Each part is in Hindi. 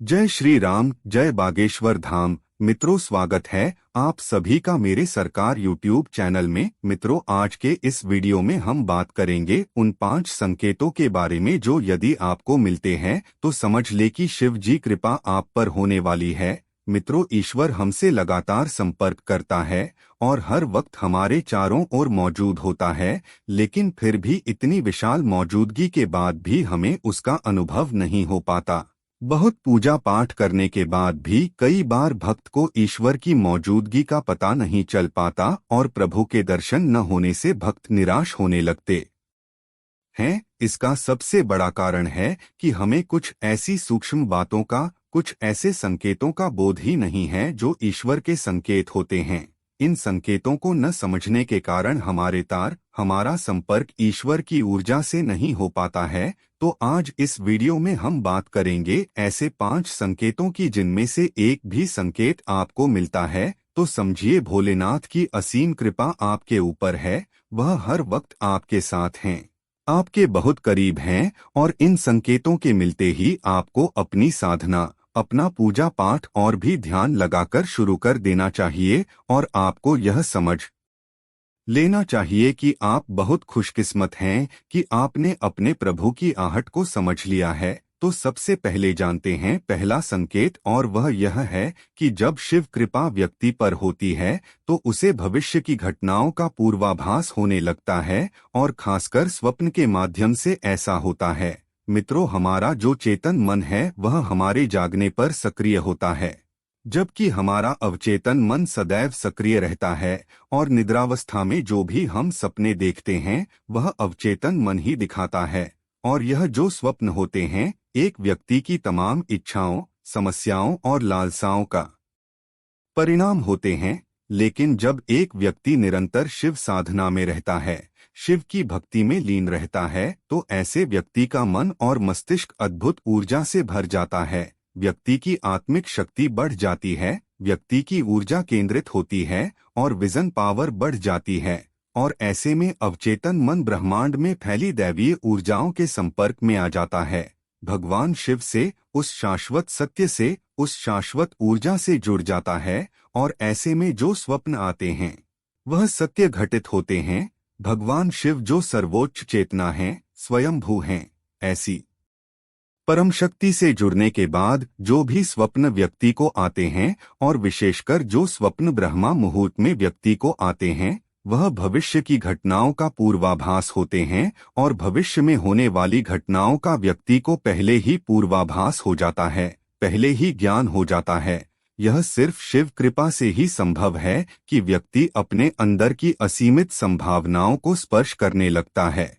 जय श्री राम, जय बागेश्वर धाम। मित्रों, स्वागत है आप सभी का मेरे सरकार यूट्यूब चैनल में। मित्रों, आज के इस वीडियो में हम बात करेंगे उन 5 संकेतों के बारे में जो यदि आपको मिलते हैं तो समझ ले कि शिव जी कृपा आप पर होने वाली है। मित्रों, ईश्वर हमसे लगातार संपर्क करता है और हर वक्त हमारे चारों ओर मौजूद होता है, लेकिन फिर भी इतनी विशाल मौजूदगी के बाद भी हमें उसका अनुभव नहीं हो पाता। बहुत पूजा पाठ करने के बाद भी कई बार भक्त को ईश्वर की मौजूदगी का पता नहीं चल पाता और प्रभु के दर्शन न होने से भक्त निराश होने लगते हैं। इसका सबसे बड़ा कारण है कि हमें कुछ ऐसी सूक्ष्म बातों का, कुछ ऐसे संकेतों का बोध ही नहीं है जो ईश्वर के संकेत होते हैं। इन संकेतों को न समझने के कारण हमारा संपर्क ईश्वर की ऊर्जा से नहीं हो पाता है। तो आज इस वीडियो में हम बात करेंगे ऐसे 5 संकेतों की जिनमें से एक भी संकेत आपको मिलता है तो समझिए भोलेनाथ की असीम कृपा आपके ऊपर है। वह हर वक्त आपके साथ हैं, आपके बहुत करीब हैं और इन संकेतों के मिलते ही आपको अपनी साधना, अपना पूजा पाठ और भी ध्यान लगाकर शुरू कर देना चाहिए और आपको यह समझ लेना चाहिए कि आप बहुत खुशकिस्मत हैं कि आपने अपने प्रभु की आहट को समझ लिया है। तो सबसे पहले जानते हैं पहला संकेत, और वह यह है कि जब शिव कृपा व्यक्ति पर होती है तो उसे भविष्य की घटनाओं का पूर्वाभास होने लगता है और खासकर स्वप्न के माध्यम से ऐसा होता है। मित्रों, हमारा जो चेतन मन है वह हमारे जागने पर सक्रिय होता है, जबकि हमारा अवचेतन मन सदैव सक्रिय रहता है और निद्रावस्था में जो भी हम सपने देखते हैं वह अवचेतन मन ही दिखाता है। और यह जो स्वप्न होते हैं एक व्यक्ति की तमाम इच्छाओं, समस्याओं और लालसाओं का परिणाम होते हैं। लेकिन जब एक व्यक्ति निरंतर शिव साधना में रहता है, शिव की भक्ति में लीन रहता है, तो ऐसे व्यक्ति का मन और मस्तिष्क अद्भुत ऊर्जा से भर जाता है। व्यक्ति की आत्मिक शक्ति बढ़ जाती है, व्यक्ति की ऊर्जा केंद्रित होती है और विजन पावर बढ़ जाती है। और ऐसे में अवचेतन मन ब्रह्मांड में फैली दैवीय ऊर्जाओं के संपर्क में आ जाता है, भगवान शिव से, उस शाश्वत सत्य से, उस शाश्वत ऊर्जा से जुड़ जाता है। और ऐसे में जो स्वप्न आते हैं वह सत्य घटित होते हैं। भगवान शिव जो सर्वोच्च चेतना है, स्वयंभू हैं, ऐसी परम शक्ति से जुड़ने के बाद जो भी स्वप्न व्यक्ति को आते हैं और विशेषकर जो स्वप्न ब्रह्मा मुहूर्त में व्यक्ति को आते हैं वह भविष्य की घटनाओं का पूर्वाभास होते हैं और भविष्य में होने वाली घटनाओं का व्यक्ति को पहले ही पूर्वाभास हो जाता है, पहले ही ज्ञान हो जाता है। यह सिर्फ शिव कृपा से ही संभव है कि व्यक्ति अपने अंदर की असीमित संभावनाओं को स्पर्श करने लगता है,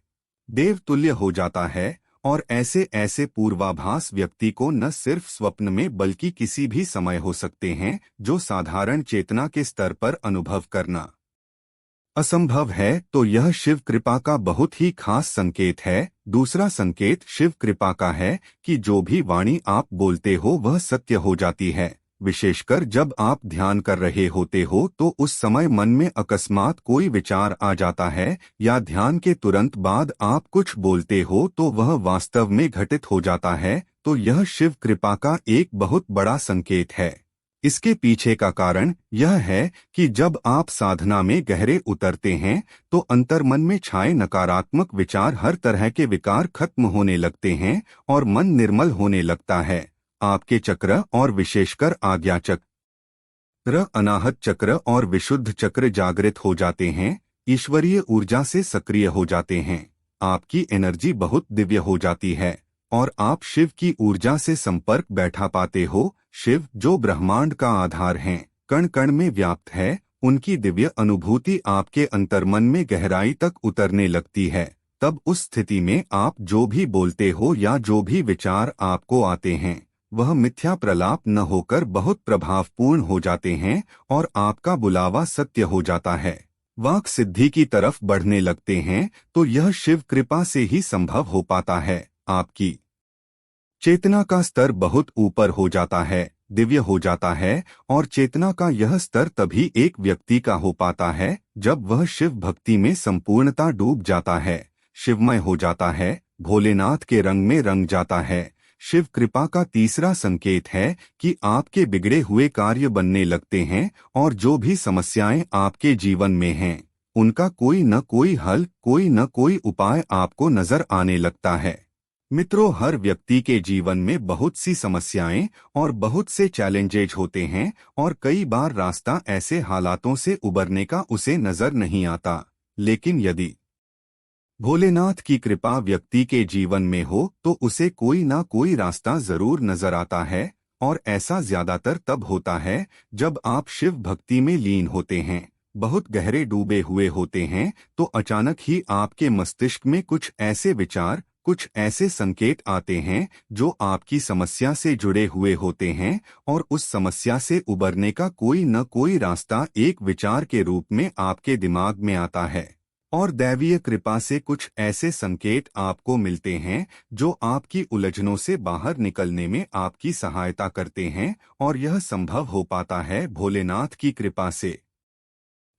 देवतुल्य हो जाता है। और ऐसे ऐसे पूर्वाभास व्यक्ति को न सिर्फ स्वप्न में बल्कि किसी भी समय हो सकते हैं जो साधारण चेतना के स्तर पर अनुभव करना असंभव है। तो यह शिव कृपा का बहुत ही खास संकेत है। दूसरा संकेत शिव कृपा का है कि जो भी वाणी आप बोलते हो वह सत्य हो जाती है। विशेषकर जब आप ध्यान कर रहे होते हो तो उस समय मन में अकस्मात कोई विचार आ जाता है या ध्यान के तुरंत बाद आप कुछ बोलते हो तो वह वास्तव में घटित हो जाता है। तो यह शिव कृपा का एक बहुत बड़ा संकेत है। इसके पीछे का कारण यह है कि जब आप साधना में गहरे उतरते हैं तो अंतर्मन में छाए नकारात्मक विचार, हर तरह के विकार खत्म होने लगते हैं और मन निर्मल होने लगता है। आपके चक्र और विशेषकर आज्ञा चक्र, अनाहत चक्र और विशुद्ध चक्र जागृत हो जाते हैं, ईश्वरीय ऊर्जा से सक्रिय हो जाते हैं। आपकी एनर्जी बहुत दिव्य हो जाती है और आप शिव की ऊर्जा से संपर्क बैठा पाते हो। शिव जो ब्रह्मांड का आधार हैं, कण कण में व्याप्त है, उनकी दिव्य अनुभूति आपके अंतर्मन में गहराई तक उतरने लगती है। तब उस स्थिति में आप जो भी बोलते हो या जो भी विचार आपको आते हैं वह मिथ्या प्रलाप न होकर बहुत प्रभावपूर्ण हो जाते हैं और आपका बुलावा सत्य हो जाता है, वाक सिद्धि की तरफ बढ़ने लगते हैं। तो यह शिव कृपा से ही संभव हो पाता है। आपकी चेतना का स्तर बहुत ऊपर हो जाता है, दिव्य हो जाता है और चेतना का यह स्तर तभी एक व्यक्ति का हो पाता है जब वह शिव भक्ति में संपूर्णता डूब जाता है, शिवमय हो जाता है, भोलेनाथ के रंग में रंग जाता है। शिव कृपा का तीसरा संकेत है कि आपके बिगड़े हुए कार्य बनने लगते हैं और जो भी समस्याएं आपके जीवन में हैं, उनका कोई न कोई हल, कोई न कोई उपाय आपको नजर आने लगता है। मित्रों, हर व्यक्ति के जीवन में बहुत सी समस्याएं और बहुत से चैलेंजेज होते हैं और कई बार रास्ता ऐसे हालातों से उबरने का उसे नजर नहीं आता। लेकिन यदि भोलेनाथ की कृपा व्यक्ति के जीवन में हो तो उसे कोई ना कोई रास्ता जरूर नजर आता है, और ऐसा ज्यादातर तब होता है जब आप शिव भक्ति में लीन होते हैं, बहुत गहरे डूबे हुए होते हैं, तो अचानक ही आपके मस्तिष्क में कुछ ऐसे विचार, कुछ ऐसे संकेत आते हैं जो आपकी समस्या से जुड़े हुए होते हैं, और उस समस्या से उबरने का कोई न कोई रास्ता एक विचार के रूप में आपके दिमाग में आता है। और दैवीय कृपा से कुछ ऐसे संकेत आपको मिलते हैं जो आपकी उलझनों से बाहर निकलने में आपकी सहायता करते हैं, और यह संभव हो पाता है भोलेनाथ की कृपा से।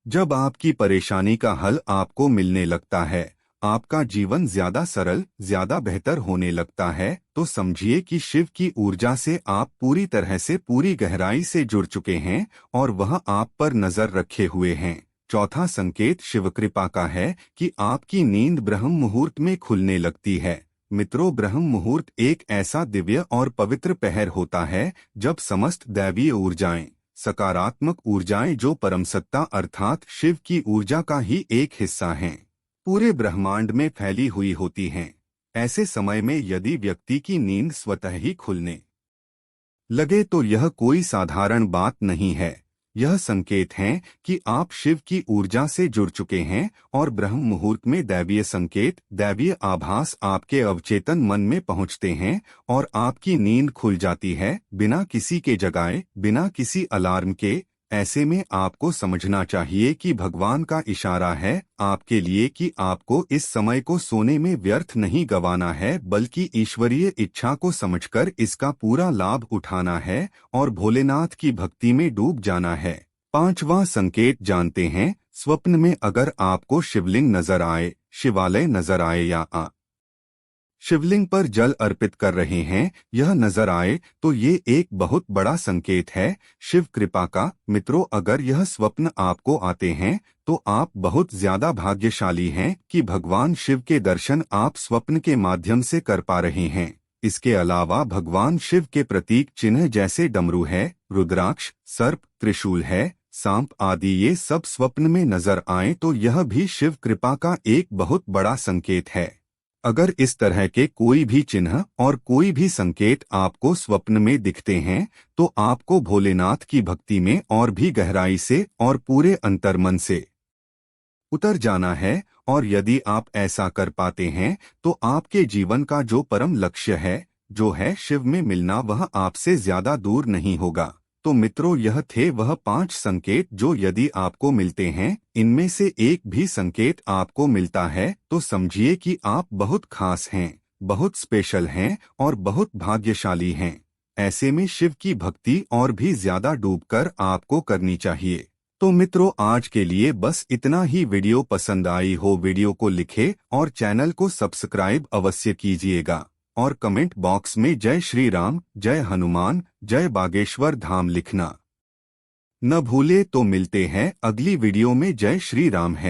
जब आपकी परेशानी का हल आपको मिलने लगता है, आपका जीवन ज्यादा सरल, ज्यादा बेहतर होने लगता है, तो समझिए कि शिव की ऊर्जा से आप पूरी तरह से, पूरी गहराई से जुड़ चुके हैं और वह आप पर नजर रखे हुए हैं। चौथा संकेत शिव कृपा का है कि आपकी नींद ब्रह्म मुहूर्त में खुलने लगती है। मित्रों, ब्रह्म मुहूर्त एक ऐसा दिव्य और पवित्र पहर होता है जब समस्त दैवीय ऊर्जाएं, सकारात्मक ऊर्जाएं जो परमसत्ता अर्थात शिव की ऊर्जा का ही एक हिस्सा हैं, पूरे ब्रह्मांड में फैली हुई होती हैं। ऐसे समय में यदि व्यक्ति की नींद स्वतः ही खुलने लगे तो यह कोई साधारण बात नहीं है। यह संकेत हैं कि आप शिव की ऊर्जा से जुड़ चुके हैं, और ब्रह्म मुहूर्त में दैवीय संकेत, दैवीय आभास आपके अवचेतन मन में पहुंचते हैं और आपकी नींद खुल जाती है, बिना किसी के जगाए, बिना किसी अलार्म के। ऐसे में आपको समझना चाहिए कि भगवान का इशारा है आपके लिए कि आपको इस समय को सोने में व्यर्थ नहीं गंवाना है, बल्कि ईश्वरीय इच्छा को समझकर इसका पूरा लाभ उठाना है और भोलेनाथ की भक्ति में डूब जाना है। पांचवां संकेत जानते हैं, स्वप्न में अगर आपको शिवलिंग नजर आए, शिवालय नजर आए या शिवलिंग पर जल अर्पित कर रहे हैं, यह नजर आए, तो ये एक बहुत बड़ा संकेत है शिव कृपा का। मित्रों, अगर यह स्वप्न आपको आते हैं तो आप बहुत ज्यादा भाग्यशाली हैं कि भगवान शिव के दर्शन आप स्वप्न के माध्यम से कर पा रहे हैं। इसके अलावा भगवान शिव के प्रतीक चिन्ह जैसे डमरू है, रुद्राक्ष, सर्प, त्रिशूल है, सांप आदि ये सब स्वप्न में नजर आए तो यह भी शिव कृपा का एक बहुत बड़ा संकेत है। अगर इस तरह के कोई भी चिन्ह और कोई भी संकेत आपको स्वप्न में दिखते हैं तो आपको भोलेनाथ की भक्ति में और भी गहराई से और पूरे अंतर्मन से उतर जाना है, और यदि आप ऐसा कर पाते हैं तो आपके जीवन का जो परम लक्ष्य है, जो है शिव में मिलना, वह आपसे ज्यादा दूर नहीं होगा। तो मित्रों, यह थे वह 5 संकेत जो यदि आपको मिलते हैं, इनमें से एक भी संकेत आपको मिलता है तो समझिए कि आप बहुत खास हैं, बहुत स्पेशल हैं और बहुत भाग्यशाली हैं। ऐसे में शिव की भक्ति और भी ज्यादा डूबकर आपको करनी चाहिए। तो मित्रों, आज के लिए बस इतना ही। वीडियो पसंद आई हो, वीडियो को लिखे और चैनल को सब्सक्राइब अवश्य कीजिएगा, और कमेंट बॉक्स में जय श्री राम, जय हनुमान, जय बागेश्वर धाम लिखना न भूले। तो मिलते हैं अगली वीडियो में। जय श्री राम है।